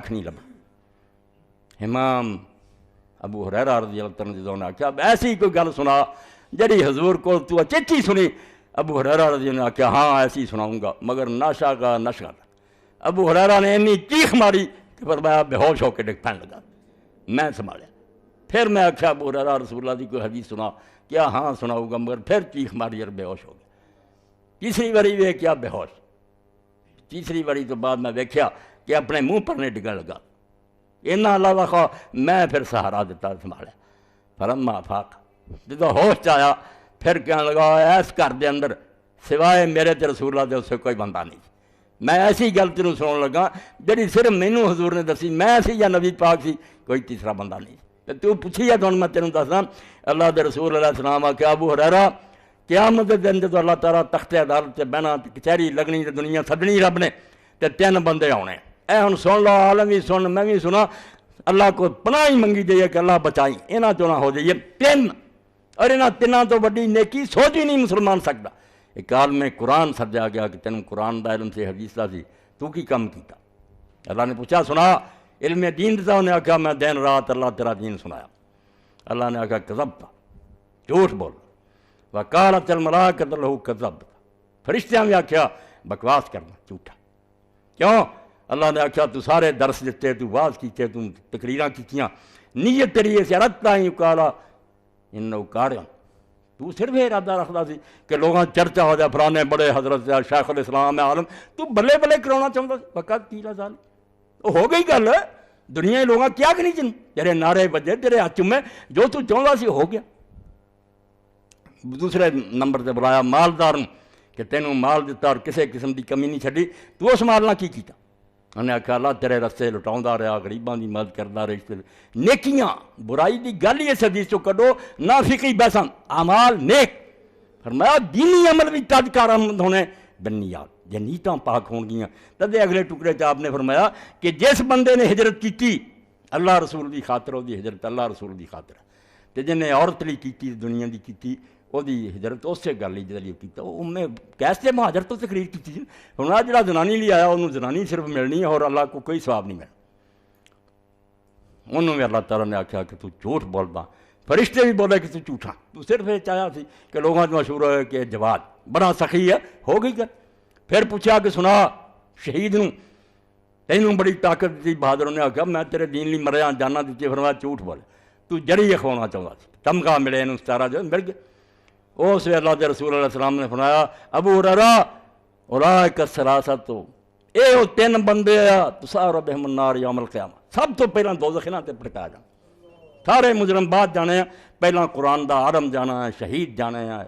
کھ نہیں لبا۔ امام ابو ہریرہ رضی اللہ عنہ جدوں نے آکھیا ایسی کوئی گل سنا جڑی حضور کو تو چچی سنی۔ ابو ہریرہ رضی اللہ عنہ نے آکھیا ہاں ایسی سناؤں گا مگر نشہ کا نشہ تھا۔ ابو ہریرہ نے اتنی چیخ ماری کہ فرمایا بے ہوش ہو کے ڈگ پہن لگا۔ میں سنبھالیا، پھر میں آکھیا ابو ہریرہ رسول اللہ دی کوئی حدیث سنا، کیا ہاں سناؤں گا مگر پھر چیخ ماری اور بے ہوش ہو گیا۔ تیسری باری ویکھیا بے ہوش، تیسری باری تو بعد میں ویکھیا کہ اپنے منہ پر نہیں ڈگن لگا۔ اتنا علاوہ خواہ میں پھر سہارا دیتا سنبھالیا۔ فلما افاق، جدو ہوش آیا پھر کہنے لگا ایس گھر دے اندر سوائے میرے تے رسول اللہ دے اسے کوئی بندہ نہیں۔ میں ایسی گل تینوں سنن لگا جڑی صرف مینوں حضور نے دسی، میں سی یا نبی پاک سی، کوئی تیسرا بندہ نہیں۔ تو پوچھی ہے تو میں تینوں دسنا، اللہ دے رسول علیہ السلام آ کہ ابو ہریرہ قیامت دے دن جدو اللہ تعالیٰ تخت عدالت تے بہنا کچہری لگنی تے دنیا سدنی رب نے تے 3 بندے آنے، اے ہن سن لو، عالم بھی سن میں بھی سنا، اللہ کو پناہ ہی منگی جائیے کہ اللہ بچائی انہاں چوں نہ ہو جائیے 3، اور انہاں 3 تو وڈی نیکی سوچ ہی نہیں مسلمان سکتا۔ ایک عالم قرآن سرجا گیا کہ تینوں قرآن دا علم سے حدیث دا سی، تو کی کم کیتا؟ اللہ نے پوچھا سنا علم دین دا؟ انہیں آکھا میں دن رات اللہ تیرا دین سنایا۔ اللہ نے آکھا کذبت، جھوٹ بول۔ وقالت الملائکۃ لہ کذبت، فرشتیاں بھی آکھیا بکواس کرنا، جھوٹا۔ کیوں؟ اللہ نے آکھیا تو سارے درس دیتے، تو واز کیتے، تو تقریراں کیتیاں، نیت تیری اس ارادتا ہی کالا انہو کارن، تو صرف ارادہ رکھدا سی کہ لوگاں چرچا ہو جائے فلانے بڑے حضرت شیخ الاسلام عالم، تو بلے بلے کرانا چاہتا سی۔ فقط قیل ذالک، ہو گئی گل، دنیا لوگاں کیا کہ نہیں چن، تیرے نعرے بجے، تیرے ہاتھ چومے، جو تو چاہتا سی ہو گیا۔ دوسرے نمبر تے بلایا مالدار کہ تینوں مال دیتا اور کسی قسم دی کمی نہیں چھڈی، تو اس مال نہ کی کیتا؟ انہیں آکھا اللہ تیرے رستے لٹاؤندا رہا، غریباں دی مدد کردا رہا، نیکیاں برائی دی گل ہی اس حدیث چوں کڈو، نافقی بحثاں اعمال نیک۔ فرمایا دینی عمل بھی تد کارآمد ہونے بنیاد جے نیتاں پاک ہون گیاں۔ تدے اگلے ٹکڑے چ آپ نے فرمایا کہ جس بندے نے ہجرت کیتی اللہ رسول دی خاطر، وہ دی ہجرت اللہ رسول دی خاطر، تے جن نے عورت لی کیتی دنیا دی کیتی، وہ دی ہجرت اسے گل ہی جدے کیتا۔ وہ کیسے مہاجر تو تقریر کی تھی، فرمایا جڑا زنانی لی آیا انہوں زنانی صرف ملنی ہے اور اللہ کو کوئی ثواب نہیں ملنا۔ انہوں نے اللہ تعالیٰ نے آکھا کہ تو جھوٹ بولدا، فرشتے بھی بولے کہ تو جھوٹا، تو صرف یہ چاہیا سی کہ لوگوں کو مشہور ہوئے کہ جواد بڑا سخی ہے، ہو گئی گل۔ پھر پوچھا کہ سنا شہید نوں تینوں بڑی طاقت دی، بہادر نے آکھا میں تیرے دین لی مریا جانا دیتی، فرمایا جھوٹ بول، تو جڑی اخوانا چاہتا سی، تمغہ ملے انہوں ستارہ جو مل گیا۔ اس وی اللہ دے رسول علیہ السلام نے فرمایا ابو ہریرہ اولئک الثلاثۃ، اے وہ 3 بندے آ تسعر بہم النار یوم القیامہ، سب تو پہلا دوزخ انہاں تے پھڑکایا جانا۔ سارے مجرم بعد جانے ہیں، پہلا قرآن دا عالم جانا ہے، شہید جانے ہیں،